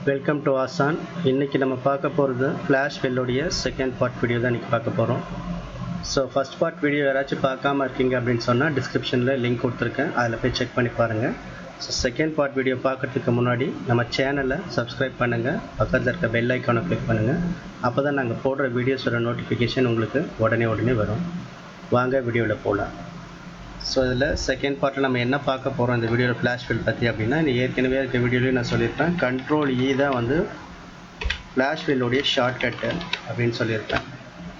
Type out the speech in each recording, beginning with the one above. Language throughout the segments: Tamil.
வெல்கம் டு ஆசான். இன்றைக்கி நம்ம பார்க்க போகிறது ஃப்ளாஷ் ஃபில்லுடைய செகண்ட் பார்ட் வீடியோ தான் இன்றைக்கி பார்க்க போகிறோம். ஸோ ஃபஸ்ட் பார்ட் வீடியோ யாராச்சும் பார்க்காம இருக்கீங்க அப்படின்னு சொன்னால் டிஸ்கிரிப்ஷனில் லிங்க் கொடுத்துருக்கேன், அதில் போய் செக் பண்ணி பாருங்கள். ஸோ செகண்ட் பார்ட் வீடியோ பார்க்குறதுக்கு முன்னாடி நம்ம சேனலை சப்ஸ்கிரைப் பண்ணுங்கள், பக்கத்தில் இருக்க பெல் ஐக்கானை கிளிக் பண்ணுங்கள். அப்போ தான் நாங்கள் போடுற வீடியோஸோட நோட்டிஃபிகேஷன் உங்களுக்கு உடனே வரும். வாங்க வீடியோவில் போகலாம். ஸோ இதில் செகண்ட் பார்ட்டில் நம்ம என்ன பார்க்க போகிறோம் இந்த வீடியோவில் ஃப்ளாஷ் ஃபில் பற்றி அப்படின்னா, ஏற்கனவே இருக்க வீடியோலையும் நான் சொல்லியிருப்பேன், கண்ட்ரோல் இ தான் வந்து ஃப்ளாஷ் ஃபில்லுடைய ஷார்ட்கட்டு அப்படின்னு சொல்லியிருப்பேன்.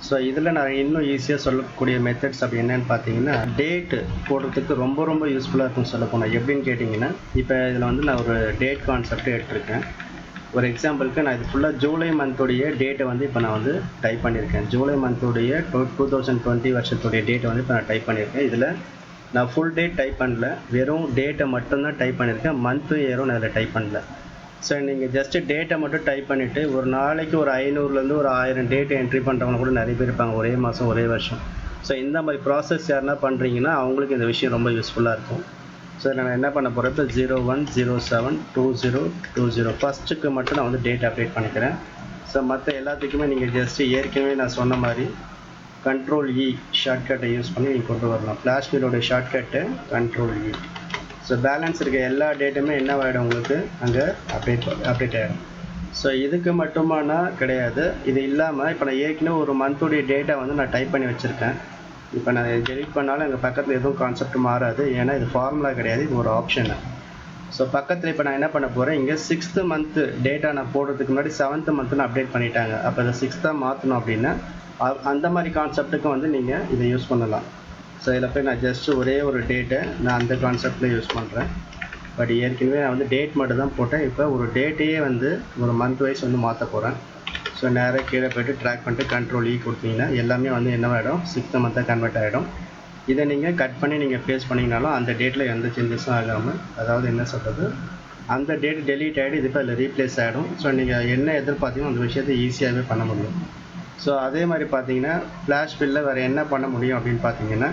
ஸோ இதில் நான் இன்னும் ஈஸியாக சொல்லக்கூடிய மெத்தட்ஸ் அப்படி என்னென்னு பார்த்தீங்கன்னா, டேட்டு போடுறதுக்கு ரொம்ப யூஸ்ஃபுல்லாக இருக்கும்னு சொல்ல போனால். எப்படின்னு கேட்டிங்கன்னா, இப்போ இதில் வந்து நான் ஒரு டேட் கான்செப்ட் எடுத்திருக்கேன். ஒரு எக்ஸாம்பிளுக்கு நான் இது ஃபுல்லாக ஜூலை மந்தோடைய டேட்டை வந்து இப்போ நான் வந்து டைப் பண்ணியிருக்கேன். ஜூலை மந்தோடைய 2020 வருஷத்துடைய டேட்டை வந்து இப்போ நான் டைப் பண்ணியிருக்கேன். இதில் நான் ஃபுல் டேட் டைப் பண்ணல, வெறும் டேட்டை மட்டும்தான் டைப் பண்ணியிருக்கேன், மந்த்தும் இயரும் நான் அதில் டைப் பண்ணல. ஸோ நீங்கள் ஜஸ்ட்டு டேட்டை மட்டும் டைப் பண்ணிவிட்டு ஒரு நாளைக்கு ஒரு 500லேருந்து ஒரு 1000 டேட்டை என்ட்ரி பண்ணுறவங்க கூட நிறைய பேர் இருப்பாங்க, ஒரே மாதம் ஒரே வருஷம். ஸோ இந்த மாதிரி ப்ராசஸ் யாருன்னா பண்ணுறீங்கன்னா அவங்களுக்கு இந்த விஷயம் ரொம்ப யூஸ்ஃபுல்லாக இருக்கும். ஸோ நான் என்ன பண்ண போகிறேன், இப்போ 01072020 ஃபஸ்ட்டுக்கு மட்டும் நான் வந்து டேட் அப்டேட் பண்ணிக்கிறேன். ஸோ மற்ற எல்லாத்துக்குமே நீங்கள் ஜஸ்ட்டு ஏற்கனவே நான் சொன்ன மாதிரி கண்ட்ரோல் இ ஷார்ட்கட்டை யூஸ் பண்ணி நீங்கள் கொண்டு வரலாம். ஃப்ளாஷ் ஃபில்லோடைய ஷார்ட்கட்டு கண்ட்ரோல் இ. ஸோ பேலன்ஸ் இருக்க எல்லா டேட்டுமே என்ன ஆகிடும், உங்களுக்கு அங்கே அப்டேட் ஆகிடும். ஸோ இதுக்கு மட்டுமானா கிடையாது, இது இல்லாமல் இப்போ நான் ஏற்கனவே ஒரு மந்த்துடைய டேட்டா வந்து நான் டைப் பண்ணி வச்சுருக்கேன். இப்போ நான் டெலிட் பண்ணாலும் எங்கள் பக்கத்தில் எதுவும் கான்செப்ட் மாறாது, ஏன்னா இது ஃபார்முலா கிடையாது, இது ஒரு ஆப்ஷனு. ஸோ பக்கத்தில் இப்போ நான் என்ன பண்ண போகிறேன், இங்கே 6th மந்த்து டேட்டா நான் போடுறதுக்கு முன்னாடி 7th மந்த்து நான் அப்டேட் பண்ணிட்டாங்க. அப்போ அதை 6th மாற்றணும் அப்படின்னா அந்த மாதிரி கான்செப்ட்டுக்கு வந்து நீங்கள் இதை யூஸ் பண்ணலாம். ஸோ இதில் போய் நான் ஜஸ்ட்டு ஒரே ஒரு டேட்டை நான் அந்த கான்செப்டில் யூஸ் பண்ணுறேன். பட் ஏற்கனவே நான் வந்து டேட் மட்டும் தான் போட்டேன். இப்போ ஒரு டேட்டையே வந்து ஒரு மந்த் வைஸ் வந்து மாற்ற போகிறேன். ஸோ நேராக கீழே போய்ட்டு ட்ராக் பண்ணிட்டு கண்ட்ரோல் இ கொடுத்தீங்கன்னா எல்லாமே வந்து என்னவாகிடும், 6th மந்த்தாக கன்வெர்ட் ஆகிடும். இதை நீங்கள் கட் பண்ணி நீங்கள் பேஸ்ட் பண்ணிங்கனாலும் அந்த டேட்டில் எந்த சேஞ்சஸும் ஆகாமல், அதாவது என்ன சொல்கிறது, அந்த டேட் டெலீட் ஆகிடும், இது இப்போ அதில் ரீப்ளேஸ் ஆகிடும். ஸோ நீங்கள் என்ன எதிர்பார்த்தீங்கன்னா அந்த விஷயத்தை ஈஸியாகவே பண்ண முடியும். ஸோ அதே மாதிரி பார்த்தீங்கன்னா ஃப்ளாஷ் ஃபில்லில் வேறு என்ன பண்ண முடியும் அப்படின்னு பார்த்தீங்கன்னா,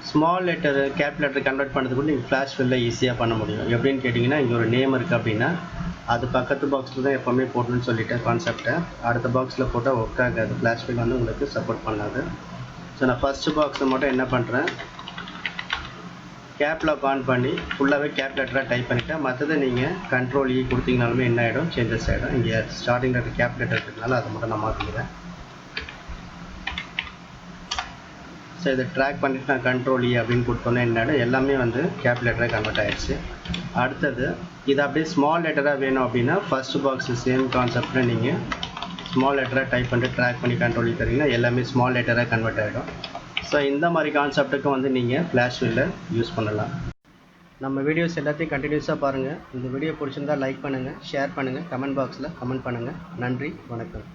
small letter gap letter convert பண்ணுறது கூட நீங்கள் ஃப்ளாஷ் ஃபில்லில் ஈஸியாக பண்ண முடியும். எப்படின்னு கேட்டிங்கன்னா, இங்கே ஒரு நேம் இருக்குது அப்படின்னா அது பக்கத்து பாக்ஸில் தான் எப்போவுமே போடணும்னு சொல்லிட்டேன் கான்செப்டை. அடுத்த பாக்ஸில் போட்டால் ஒர்க் ஆகாது, ஃப்ளாஷ் ஃபில் வந்து உங்களுக்கு சப்போர்ட் பண்ணாது. ஸோ நான் ஃபஸ்ட்டு பாக்ஸை மட்டும் என்ன பண்ணுறேன், கேப் லாக் ஆன் பண்ணி ஃபுல்லாகவே கேப் லெட்டராக டைப் பண்ணிவிட்டேன். மற்றது நீங்கள் கண்ட்ரோல் இ கொடுத்தீங்கனாலுமே என்ன ஆகிடும், சேஞ்சஸ் ஆகிடும். இங்கே ஸ்டார்டிங்கில் இருக்க கேப் லெட்டர் இருக்கிறதுனால அதை மட்டும் நான் மாற்றிக்கிறேன். ஸோ இதை ட்ராக் பண்ணிவிட்டு நான் கண்ட்ரோல் இ அப்படின்னு கொடுத்தோன்னே என்ன ஆகிடும், எல்லாமே வந்து கேப் லெட்டராக கன்வெர்ட் ஆகிடுச்சு. அடுத்தது இது அப்படியே ஸ்மால் லெட்டராக வேணும் அப்படின்னா ஃபஸ்ட்டு பாக்ஸு சேம் கான்செப்டில் நீங்கள் ஸ்மால் லெட்டராக டைப் பண்ணிட்டு ட்ராக் பண்ணி கண்ட்ரோல் இ தரீங்கன்னா எல்லாமே ஸ்மால் லெட்டராக கன்வெர்ட் ஆகிடும். ஸோ இந்த மாதிரி கான்செப்ட்டுக்கு வந்து நீங்கள் ஃப்ளாஷ் ஃபில்லை யூஸ் பண்ணலாம். நம்ம வீடியோஸ் எல்லாத்தையும் கண்டினியூஸாக பாருங்கள். இந்த வீடியோ பிடிச்சிருந்தால் லைக் பண்ணுங்கள், ஷேர் பண்ணுங்கள், கமெண்ட் பாக்ஸில் கமெண்ட் பண்ணுங்கள். நன்றி, வணக்கம்.